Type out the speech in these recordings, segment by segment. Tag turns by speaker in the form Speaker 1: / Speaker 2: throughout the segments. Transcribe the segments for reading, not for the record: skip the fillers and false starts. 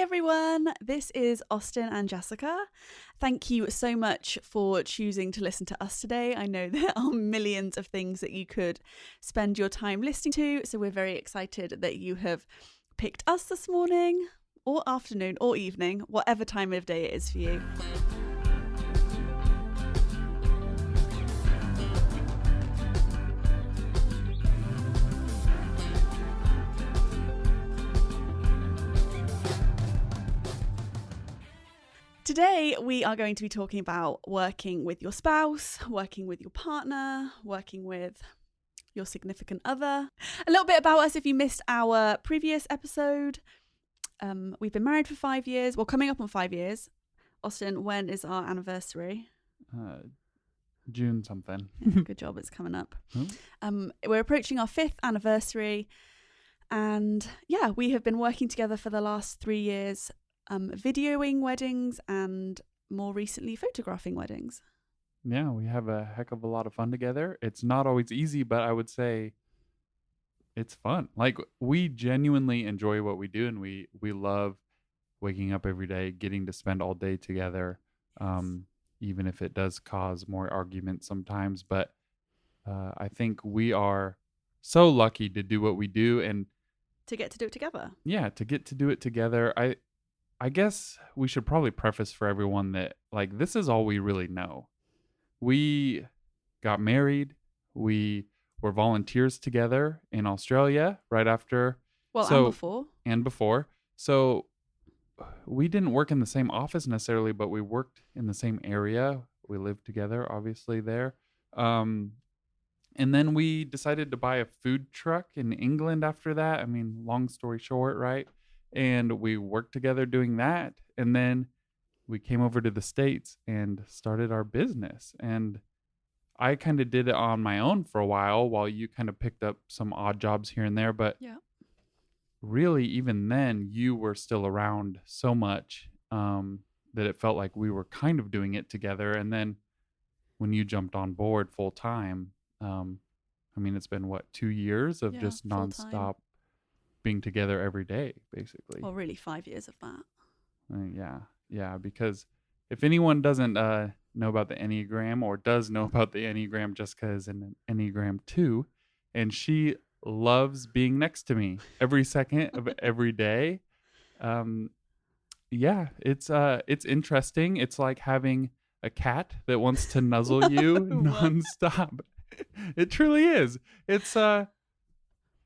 Speaker 1: everyone, this is Austin and Jessica. Thank you so much for choosing to listen to us today. I know there are millions of things that you could spend your time listening to, so we're very excited that you have picked us this morning, or afternoon, or evening, whatever time of day it is for you. Today, we are going to be talking about working with your spouse, working with your partner, working with your significant other. A little bit about us if you missed our previous episode. We've been married for 5 years. Well, coming up on 5 years. Austin, when is our anniversary?
Speaker 2: June something.
Speaker 1: Yeah, good job, it's coming up. We're approaching our 5th anniversary. And yeah, we have been working together for the last 3 years. Videoing weddings and more recently photographing weddings.
Speaker 2: Yeah, we have a heck of a lot of fun together. It's not always easy, but I would say it's fun. Like, we genuinely enjoy what we do, and we love waking up every day, getting to spend all day together, even if it does cause more arguments sometimes. But I think we are so lucky to do what we do and
Speaker 1: to get to do it together.
Speaker 2: Yeah, to get to do it together. I guess we should probably preface for everyone that, like, this is all we really know. We got married. We were volunteers together in Australia right after.
Speaker 1: Well, and before.
Speaker 2: So we didn't work in the same office necessarily, but we worked in the same area. We lived together, obviously, there. And then we decided to buy a food truck in England after that. I mean, long story short, right? And we worked together doing that. And then we came over to the States and started our business. And I kind of did it on my own for a while you kind of picked up some odd jobs here and there. But really, even then, you were still around so much that it felt like we were kind of doing it together. And then when you jumped on board full time, I mean, it's been, 2 years of just nonstop being together every day, basically.
Speaker 1: Well, really 5 years of that.
Speaker 2: Yeah, because if anyone doesn't know about the Enneagram, or does know about the Enneagram, Jessica is an Enneagram 2, and she loves being next to me every second of every day. It's interesting. It's like having a cat that wants to nuzzle you nonstop. It truly is.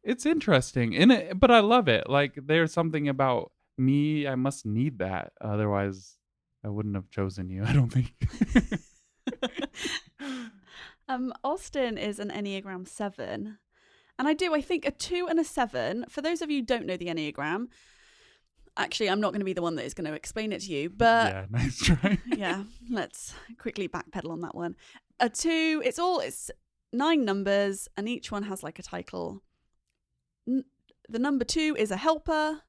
Speaker 2: It's interesting, but I love it. Like, there's something about me, I must need that. Otherwise, I wouldn't have chosen you, I don't think.
Speaker 1: Austin is an Enneagram 7. And I think a 2 and a 7, for those of you who don't know the Enneagram, actually, I'm not going to be the one that is going to explain it to you, but...
Speaker 2: Yeah, nice try.
Speaker 1: Yeah, let's quickly backpedal on that one. A 2, it's 9 numbers, and each one has like a title. The number 2 is a helper,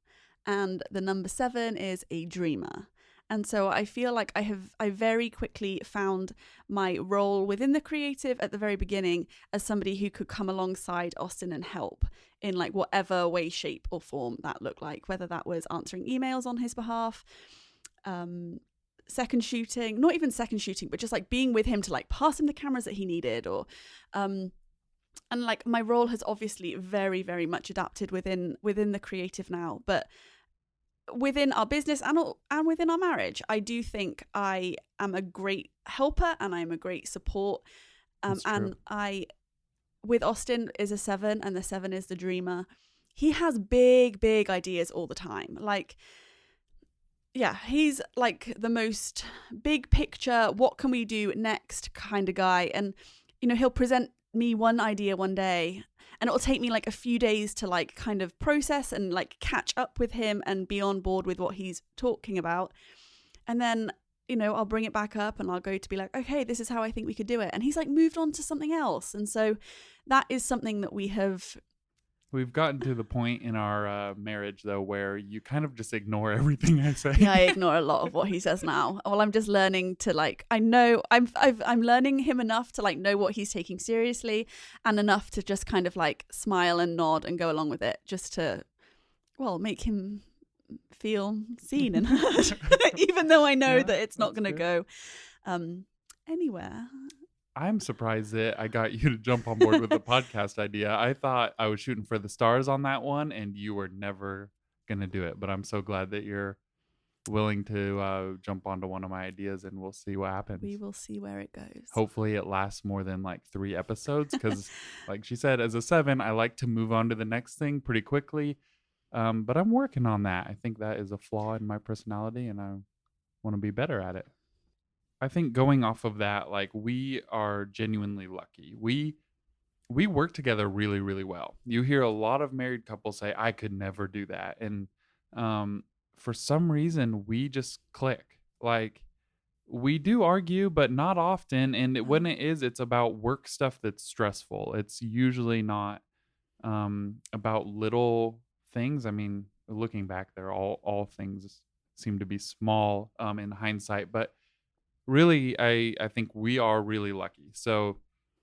Speaker 1: and the number 7 is a dreamer. And so I feel like I very quickly found my role within the creative at the very beginning as somebody who could come alongside Austin and help in like whatever way, shape or form that looked like, whether that was answering emails on his behalf, second shooting, not even second shooting, but just like being with him to like pass him the cameras that he needed, or and like my role has obviously very, very much adapted within the creative now, but within our business and within our marriage, I do think I am a great helper and I'm a great support. And with Austin is a 7, and the 7 is the dreamer. He has big, big ideas all the time. Like, yeah, he's like the most big picture, what can we do next kind of guy. And, you know, he'll present me one idea one day, and it'll take me like a few days to like kind of process and like catch up with him and be on board with what he's talking about. And then, you know, I'll bring it back up and I'll go to be like, okay, this is how I think we could do it. And he's like moved on to something else. And so that is something that
Speaker 2: we've gotten to the point in our marriage, though, where you kind of just ignore everything I say.
Speaker 1: Yeah, I ignore a lot of what he says now. Well, I'm just learning to like, I know I'm learning him enough to like know what he's taking seriously, and enough to just kind of like smile and nod and go along with it, just to, well, make him feel seen and heard, even though I know
Speaker 2: Yeah,
Speaker 1: that it's not
Speaker 2: that's
Speaker 1: going to
Speaker 2: fair.
Speaker 1: go anywhere.
Speaker 2: I'm surprised that I got you to jump on board with the podcast idea. I thought I was shooting for the stars on that one, and you were never gonna do it. But I'm so glad that you're willing to jump onto one of my ideas, and we'll see what happens.
Speaker 1: We will see where it goes.
Speaker 2: Hopefully, it lasts more than like 3 episodes, because, like she said, as a 7, I like to move on to the next thing pretty quickly. But I'm working on that. I think that is a flaw in my personality, and I want to be better at it. I think going off of that, like, we are genuinely lucky. We work together really, really well. You hear a lot of married couples say, "I could never do that," and for some reason, we just click. Like, we do argue, but not often. And when it is, it's about work stuff that's stressful. It's usually not about little things. I mean, looking back, they're all things seem to be small in hindsight, but really, I think we are really lucky. So,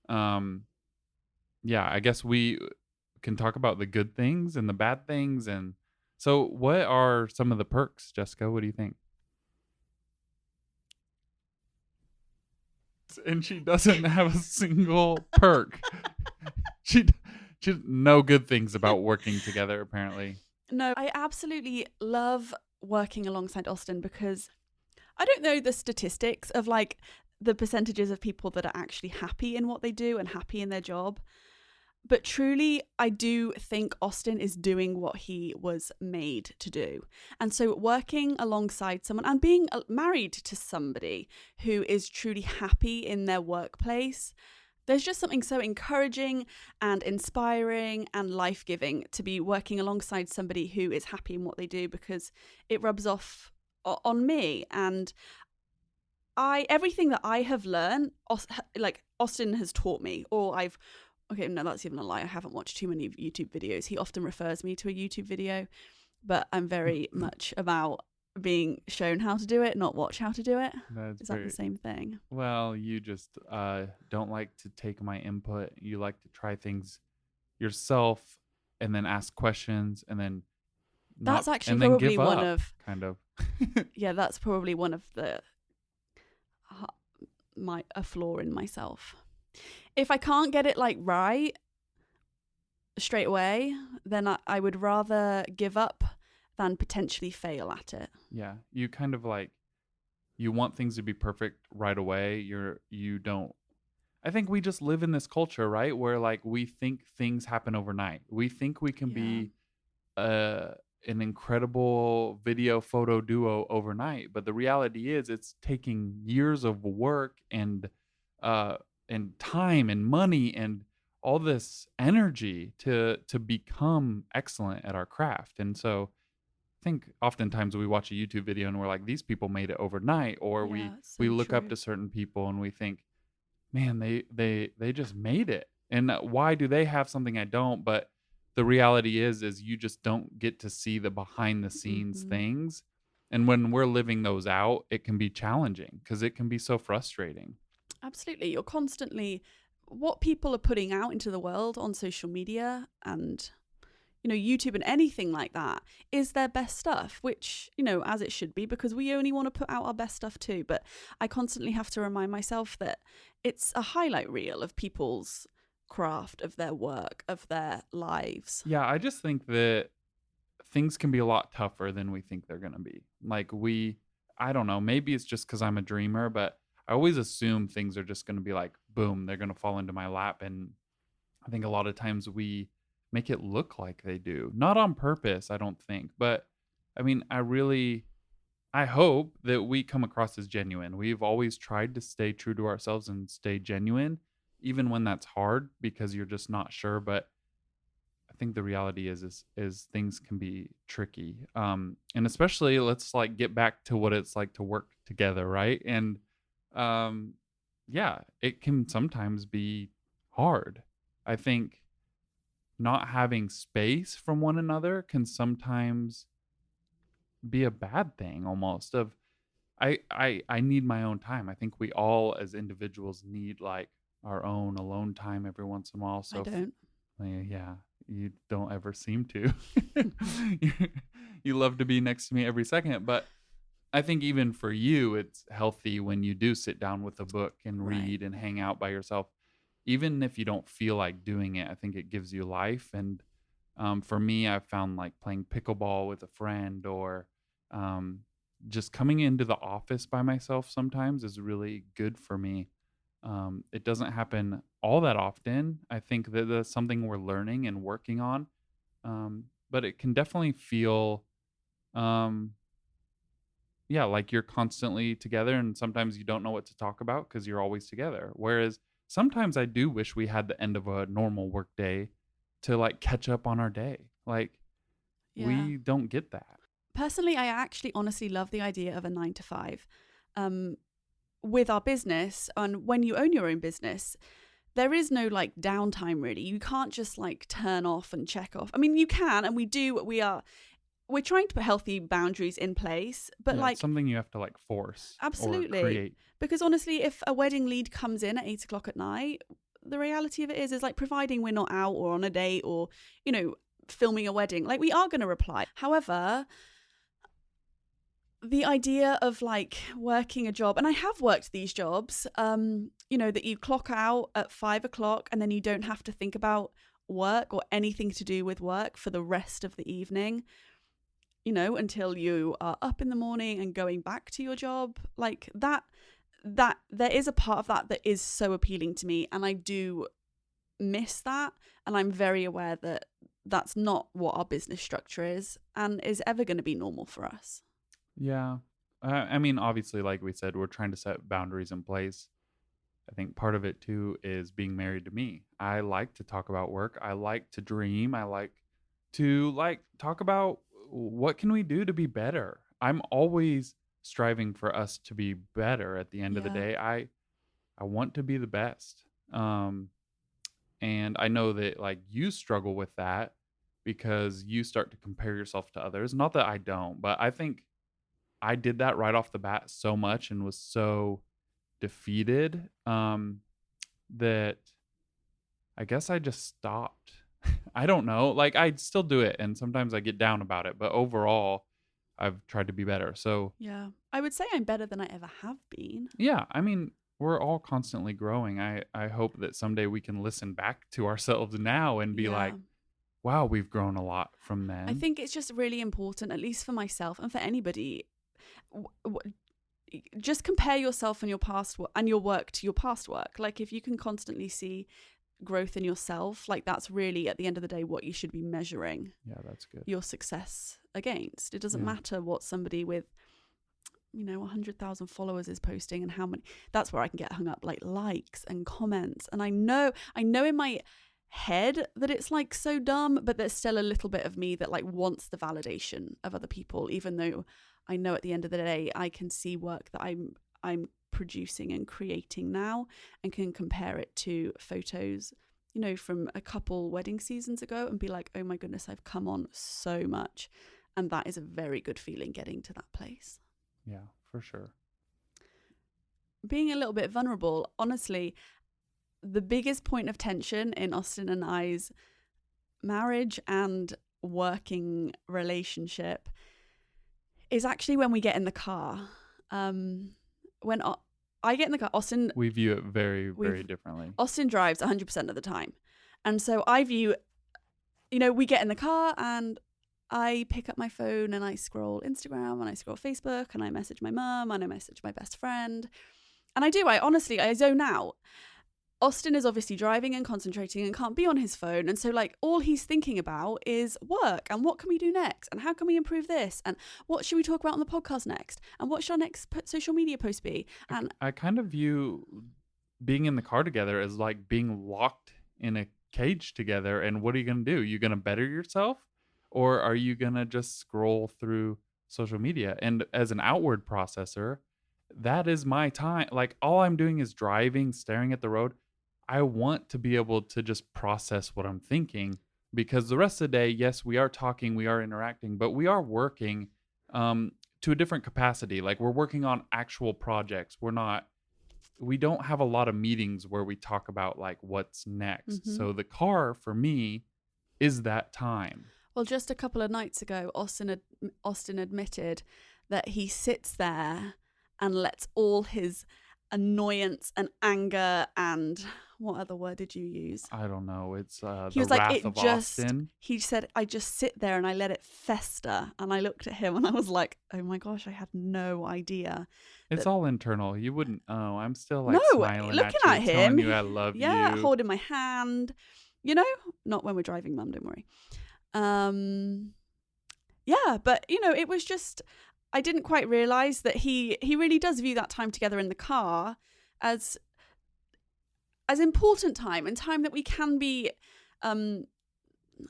Speaker 2: yeah, I guess we can talk about the good things and the bad things. And so, what are some of the perks, Jessica? What do you think? And she doesn't have a single perk. She no good things about working together, apparently.
Speaker 1: No, I absolutely love working alongside Austin because I don't know the statistics of like the percentages of people that are actually happy in what they do and happy in their job. But truly, I do think Austin is doing what he was made to do. And so working alongside someone and being married to somebody who is truly happy in their workplace, there's just something so encouraging and inspiring and life-giving to be working alongside somebody who is happy in what they do, because it rubs off on me. And everything that I have learned, like Austin has taught me, or okay, no, that's even a lie. I haven't watched too many YouTube videos. He often refers me to a YouTube video, but I'm very much about being shown how to do it, not watch how to do it. Is that the same thing?
Speaker 2: Well, you just don't like to take my input. You like to try things yourself and then ask questions and then
Speaker 1: that's actually probably one of
Speaker 2: kind of
Speaker 1: yeah, that's probably one of a flaw in myself. If I can't get it like right straight away, then I would rather give up than potentially fail at it.
Speaker 2: Yeah, you kind of like, you want things to be perfect right away. You don't. I think we just live in this culture, right, where like we think things happen overnight. We think we can be an incredible video photo duo overnight, but the reality is it's taking years of work and time and money and all this energy to become excellent at our craft. And so I think oftentimes we watch a YouTube video and we're like, these people made it overnight, or we look up to certain people and we think, man, they just made it. And why do they have something I don't? But the reality is you just don't get to see the behind the scenes things. And when we're living those out, it can be challenging because it can be so frustrating.
Speaker 1: Absolutely. You're constantly, what people are putting out into the world on social media and, you know, YouTube and anything like that is their best stuff, which, you know, as it should be, because we only want to put out our best stuff too. But I constantly have to remind myself that it's a highlight reel of people's craft, of their work, of their lives.
Speaker 2: Yeah, I just think that things can be a lot tougher than we think they're going to be. Like I don't know, maybe it's just because I'm a dreamer, but I always assume things are just going to be like, boom, they're going to fall into my lap. And I think a lot of times we make it look like they do. Not on purpose, I don't think. But I mean, I hope that we come across as genuine. We've always tried to stay true to ourselves and stay genuine, even when that's hard because you're just not sure. But I think the reality is things can be tricky. And especially let's like get back to what it's like to work together, right? And yeah, it can sometimes be hard. I think not having space from one another can sometimes be a bad thing almost. I need my own time. I think we all as individuals need like our own alone time every once in a while. So
Speaker 1: I don't.
Speaker 2: Yeah, you don't ever seem to. you love to be next to me every second. But I think even for you, it's healthy when you do sit down with a book and
Speaker 1: Right.
Speaker 2: read and hang out by yourself. Even if you don't feel like doing it, I think it gives you life. And for me, I've found like playing pickleball with a friend or um, just coming into the office by myself sometimes is really good for me. It doesn't happen all that often. I think that that's something we're learning and working on. But it can definitely feel, um, yeah, like you're constantly together and sometimes you don't know what to talk about because you're always together. Whereas sometimes I do wish we had the end of a normal work day to like catch up on our day. Like
Speaker 1: Yeah.
Speaker 2: we don't get that.
Speaker 1: Personally, I actually honestly love the idea of a 9 to 5. With our business, and when you own your own business, there is no like downtime really. You can't just like turn off and check off. I mean, you can, and we do. We're trying to put healthy boundaries in place, but
Speaker 2: Yeah,
Speaker 1: like
Speaker 2: it's something you have to like force or
Speaker 1: absolutely,
Speaker 2: create.
Speaker 1: because honestly, if a wedding lead comes in at 8 o'clock at night, the reality of it is like providing we're not out or on a date or filming a wedding, like we are going to reply. However, the idea of like working a job, and I have worked these jobs, that you clock out at 5 o'clock and then you don't have to think about work or anything to do with work for the rest of the evening, until you are up in the morning and going back to your job. Like that there is a part of that is so appealing to me, and I do miss that. And I'm very aware that that's not what our business structure is and is ever going to be normal for us.
Speaker 2: Yeah. I mean, obviously, like we said, we're trying to set boundaries in place. I think part of it too is being married to me. I like to talk about work. I like to dream. I like to talk about what can we do to be better. I'm always striving for us to be better at the end of the
Speaker 1: Yeah.
Speaker 2: day. I want to be the best. And I know that like you struggle with that because you start to compare yourself to others. Not that I don't, but I think I did that right off the bat so much and was so defeated that I guess I just stopped. I don't know. Like I still do it and sometimes I get down about it, but overall I've tried to be better. So,
Speaker 1: Yeah. I would say I'm better than I ever have been.
Speaker 2: yeah, I mean, we're all constantly growing. I hope that someday we can listen back to ourselves now and be like,
Speaker 1: Yeah.
Speaker 2: wow, we've grown a lot from
Speaker 1: I
Speaker 2: then.
Speaker 1: think it's just really important, at least for myself and for anybody, just compare yourself and your past and your work to your past work. Like if you can constantly see growth in yourself, like that's really at the end of the day what you should be measuring
Speaker 2: Yeah, that's good.
Speaker 1: your success against. It doesn't
Speaker 2: Yeah.
Speaker 1: matter what somebody with 100,000 followers is posting and how many. That's where I can get hung up, like likes and comments. And I know in my head that it's like so dumb, but there's still a little bit of me that like wants the validation of other people, even though I know at the end of the day I can see work that I'm producing and creating now and can compare it to photos from a couple wedding seasons ago and be like, oh my goodness, I've come on so much. And that is a very good feeling, getting to that place.
Speaker 2: Yeah, for sure.
Speaker 1: Being a little bit vulnerable, honestly, the biggest point of tension in Austin and I's marriage and working relationship is actually when we get in the car. When I get in the car, Austin...
Speaker 2: We view it very, very differently.
Speaker 1: Austin drives 100% of the time. And so I view, we get in the car and I pick up my phone and I scroll Instagram and I scroll Facebook and I message my mum and I message my best friend. And I zone out. Austin is obviously driving and concentrating and can't be on his phone. And so like all he's thinking about is work and what can we do next? And how can we improve this? And what should we talk about on the podcast next? And what should our next social media post be? And
Speaker 2: I kind of view being in the car together as like being locked in a cage together. And what are you going to do? You going to better yourself? Or are you going to just scroll through social media? And as an outward processor, that is my time. Like all I'm doing is driving, staring at the road. I want to be able to just process what I'm thinking because the rest of the day, yes, we are talking, we are interacting, but we are working to a different capacity. Like we're working on actual projects. We don't have a lot of meetings where we talk about like what's next.
Speaker 1: Mhm.
Speaker 2: So the car for me is that time.
Speaker 1: Well, just a couple of nights ago, Austin admitted that he sits there and lets all his annoyance and anger and what other word did you use?
Speaker 2: I don't know. It's
Speaker 1: He
Speaker 2: the
Speaker 1: was like,
Speaker 2: Wrath
Speaker 1: it
Speaker 2: of
Speaker 1: just,
Speaker 2: Austin.
Speaker 1: he said, I just sit there and I let it fester. And I looked at him and I was like, oh my gosh, I had no idea.
Speaker 2: It's all internal. You wouldn't know. I'm still like
Speaker 1: No,
Speaker 2: smiling
Speaker 1: looking
Speaker 2: at
Speaker 1: at
Speaker 2: you,
Speaker 1: him,
Speaker 2: telling you I love
Speaker 1: yeah,
Speaker 2: you.
Speaker 1: holding my hand, you know, not when we're driving, Mum, don't worry. Yeah, but you know, it was just, I didn't quite realize that he really does view that time together in the car as important time and time that we can be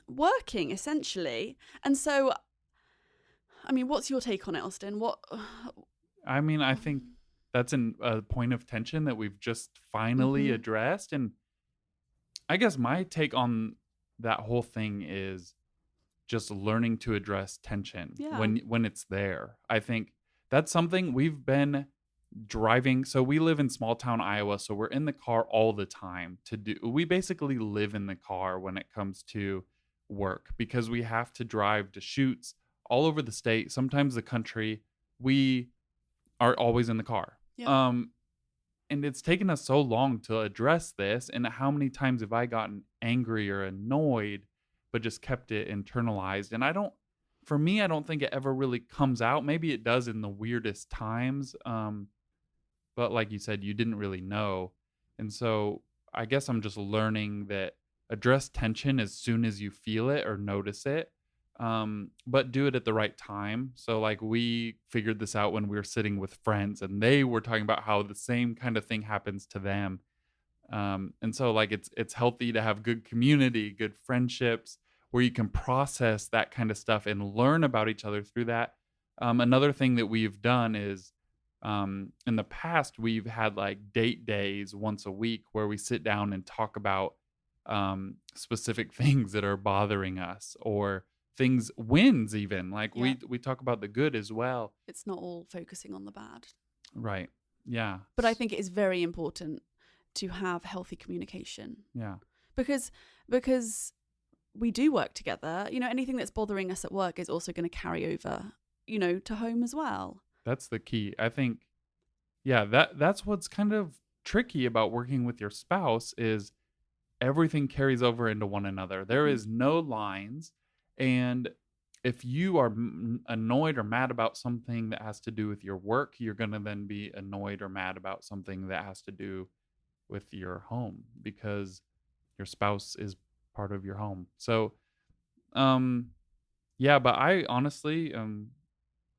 Speaker 1: working essentially. And so, I mean, what's your take on it, Austin?
Speaker 2: I mean, I think that's a point of tension that we've just finally addressed. And I guess my take on that whole thing is just learning to address tension when it's there. I think that's something we've been driving. So we live in small town Iowa, so we're in the car all the time we basically live in the car when it comes to work, because we have to drive to shoots all over the state, sometimes the country. We are always in the car.
Speaker 1: Yeah.
Speaker 2: And it's taken us so long to address this, and how many times have I gotten angry or annoyed but just kept it internalized? And for me, I don't think it ever really comes out. Maybe it does in the weirdest times. But like you said, you didn't really know. And so I guess I'm just learning that address tension as soon as you feel it or notice it, but do it at the right time. So like we figured this out when we were sitting with friends and they were talking about how the same kind of thing happens to them. And so like it's healthy to have good community, good friendships where you can process that kind of stuff and learn about each other through that. Another thing that we've done is in the past, we've had like date days once a week where we sit down and talk about specific things that are bothering us, or wins even. Like we talk about the good as well.
Speaker 1: It's not all focusing on the bad.
Speaker 2: Right. Yeah.
Speaker 1: But I think it is very important to have healthy communication.
Speaker 2: Yeah.
Speaker 1: Because we do work together. You know, anything that's bothering us at work is also going to carry over, you know, to home as well.
Speaker 2: That's the key. I think, yeah, that's what's kind of tricky about working with your spouse is everything carries over into one another. There is no lines. And if you are annoyed or mad about something that has to do with your work, you're going to then be annoyed or mad about something that has to do with your home, because your spouse is part of your home. So, yeah, but I honestly,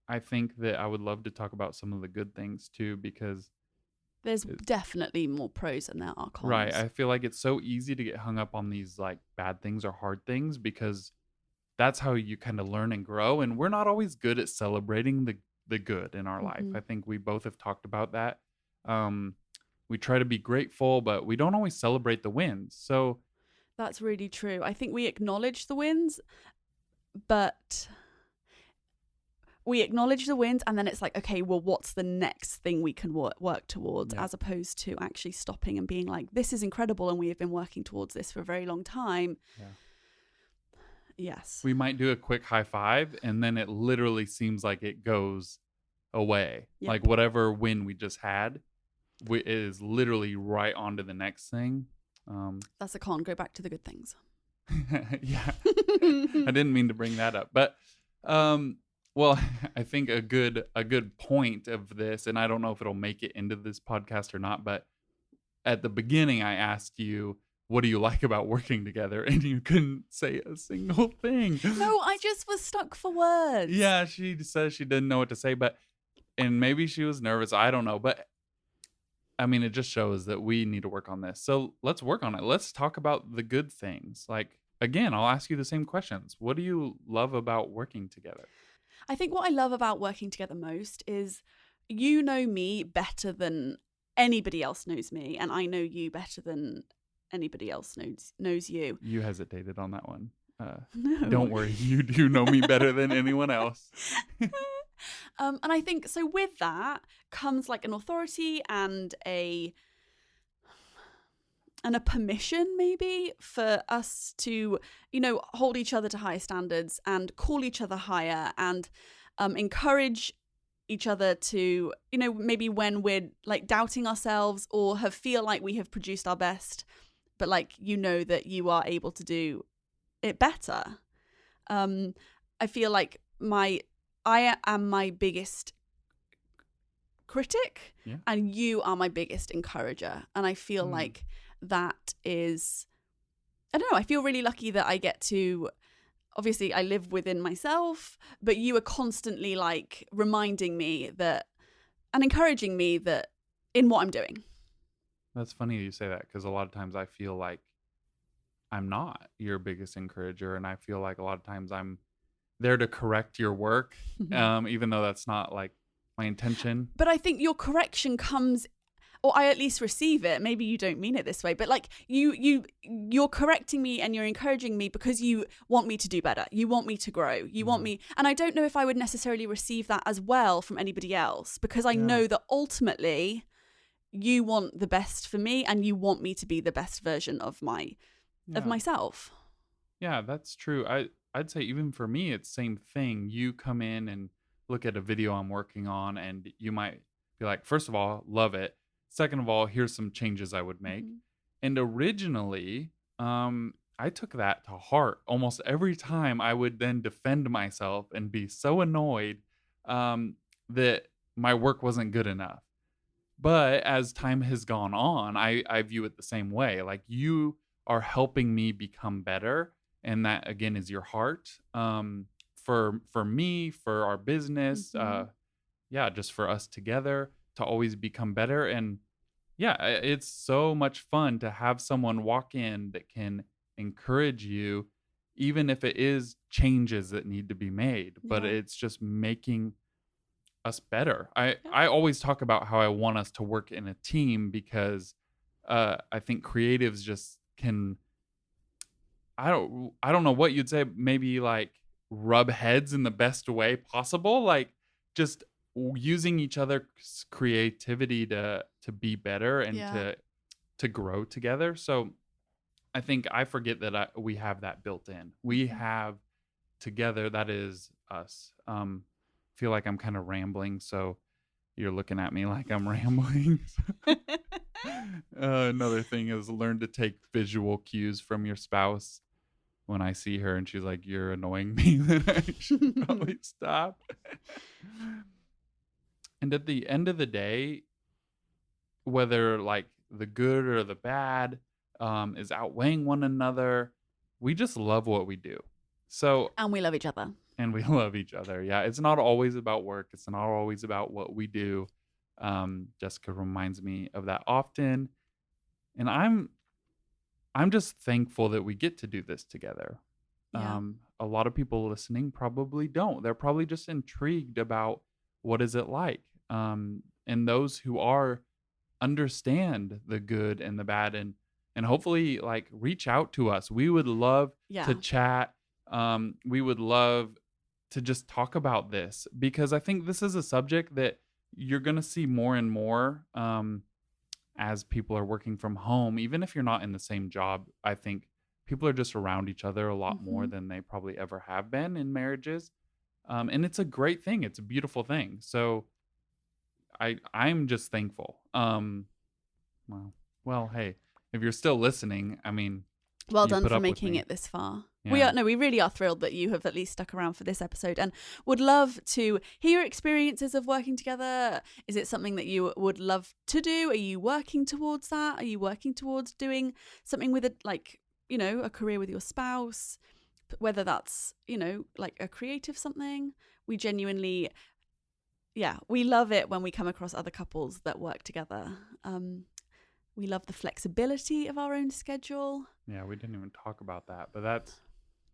Speaker 2: I think that I would love to talk about some of the good things too, because
Speaker 1: there's definitely more pros than there are cons.
Speaker 2: Right. I feel like it's so easy to get hung up on these like bad things or hard things, because that's how you kind of learn and grow. And we're not always good at celebrating the good in our life. I think we both have talked about that. We try to be grateful, but we don't always celebrate the wins. So
Speaker 1: that's really true. I think we acknowledge the wins, but we acknowledge the wins and then it's like, okay, well, what's the next thing we can work towards, as opposed to actually stopping and being like, this is incredible and we have been working towards this for a very long time. Yeah. Yes.
Speaker 2: We might do a quick high five and then it literally seems like it goes away. Yep. Like whatever win we just had is literally right on to the next thing.
Speaker 1: That's a con. Go back to the good things.
Speaker 2: Yeah. I didn't mean to bring that up. But well, I think a good point of this, and I don't know if it'll make it into this podcast or not, but at the beginning I asked you, what do you like about working together? And you couldn't say a single thing.
Speaker 1: No, I just was stuck for words.
Speaker 2: Yeah, she says she didn't know what to say, and maybe she was nervous. I don't know. But I mean, it just shows that we need to work on this. So let's work on it. Let's talk about the good things. Like, again, I'll ask you the same questions. What do you love about working together?
Speaker 1: I think what I love about working together most is you know me better than anybody else knows me, and I know you better than anybody else knows you.
Speaker 2: You hesitated on that one.
Speaker 1: No.
Speaker 2: Don't worry. You do know me better than anyone else.
Speaker 1: And I think, so with that comes like an authority and a a permission maybe for us to, you know, hold each other to higher standards and call each other higher and encourage each other to, you know, maybe when we're like doubting ourselves or feel like we have produced our best, but like, you know, that you are able to do it better. I feel like I am my biggest critic, and you are my biggest encourager. And I feel like that is, I don't know, I feel really lucky that I get to, obviously I live within myself, but you are constantly like reminding me that and encouraging me that in what I'm doing.
Speaker 2: That's funny you say that, because a lot of times I feel like I'm not your biggest encourager, and I feel like a lot of times I'm there to correct your work, even though that's not like my intention.
Speaker 1: But I think your correction comes, or I at least receive it. Maybe you don't mean it this way, but like you're correcting me and you're encouraging me because you want me to do better. You want me to grow. You want me, and I don't know if I would necessarily receive that as well from anybody else, because I know that ultimately you want the best for me and you want me to be the best version of myself.
Speaker 2: Yeah, that's true. I'd say even for me, it's same thing. You come in and look at a video I'm working on, and you might be like, first of all, love it. Second of all, here's some changes I would make. And originally, I took that to heart. Almost every time I would then defend myself and be so annoyed that my work wasn't good enough. But as time has gone on, I view it the same way. Like, you are helping me become better. And that, again, is your heart for me, for our business. Just for us together to always become better. And yeah, it's so much fun to have someone walk in that can encourage you, even if it is changes that need to be made, but it's just making us better. I always talk about how I want us to work in a team, because I think creatives just can, I don't know what you'd say, maybe like rub heads in the best way possible, like just using each other's creativity to be better and to grow together. So I think I forget that we have that built in. We have together, that is us. Feel like I'm kind of rambling, so you're looking at me like I'm rambling. Another thing is learn to take visual cues from your spouse. When I see her and she's like, you're annoying me, then I should probably stop. And at the end of the day, whether like the good or the bad is outweighing one another, we just love what we do. So,
Speaker 1: and we love each other.
Speaker 2: And we love each other. Yeah, it's not always about work. It's not always about what we do. Jessica reminds me of that often. And I'm just thankful that we get to do this together.
Speaker 1: Yeah.
Speaker 2: A lot of people listening probably don't. They're probably just intrigued about what is it like. And those who are understand the good and the bad, and hopefully like reach out to us. We would love to chat. We would love to just talk about this, because I think this is a subject that you're going to see more and more as people are working from home. Even if you're not in the same job, I think people are just around each other a lot more than they probably ever have been in marriages. And it's a great thing. It's a beautiful thing. So I'm just thankful. Well, hey, if you're still listening, I mean,
Speaker 1: well done for making it this far.
Speaker 2: Yeah.
Speaker 1: We really are thrilled that you have at least stuck around for this episode, and would love to hear your experiences of working together. Is it something that you would love to do? Are you working towards that? Are you working towards doing something with a career with your spouse? Whether that's, like a creative something. We genuinely, we love it when we come across other couples that work together. We love the flexibility of our own schedule.
Speaker 2: Yeah, we didn't even talk about that, but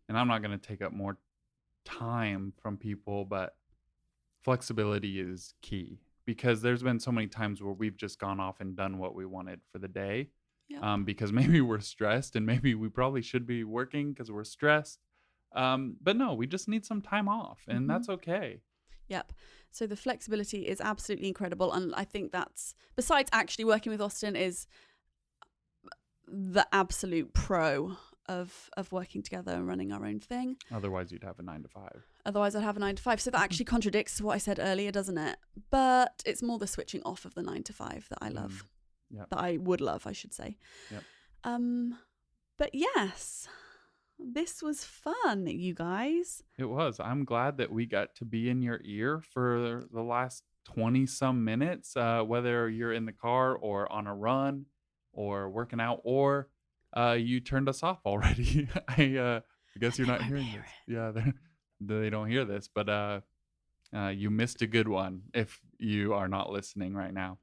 Speaker 2: and I'm not going to take up more time from people, but flexibility is key, because there's been so many times where we've just gone off and done what we wanted for the day. Because maybe we're stressed, and maybe we probably should be working because we're stressed. But no, we just need some time off, and that's okay.
Speaker 1: Yep. So the flexibility is absolutely incredible. And I think that's, besides actually working with Austin, is the absolute pro of working together and running our own thing.
Speaker 2: Otherwise, you'd have a 9 to 5.
Speaker 1: Otherwise, I'd have a 9 to 5. So that actually contradicts what I said earlier, doesn't it? But it's more the switching off of the 9 to 5 that I love.
Speaker 2: Yep.
Speaker 1: That I would love, I should say.
Speaker 2: Yep.
Speaker 1: But yes, this was fun, you guys.
Speaker 2: It was. I'm glad that we got to be in your ear for the last 20 some minutes, whether you're in the car or on a run or working out, or you turned us off already. I guess you're not hearing this. Yeah, they don't hear this, but you missed a good one if you are not listening right now.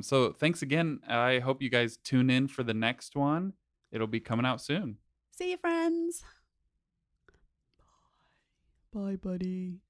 Speaker 2: So thanks again. I hope you guys tune in for the next one. It'll be coming out soon.
Speaker 1: See you, friends. Bye, buddy.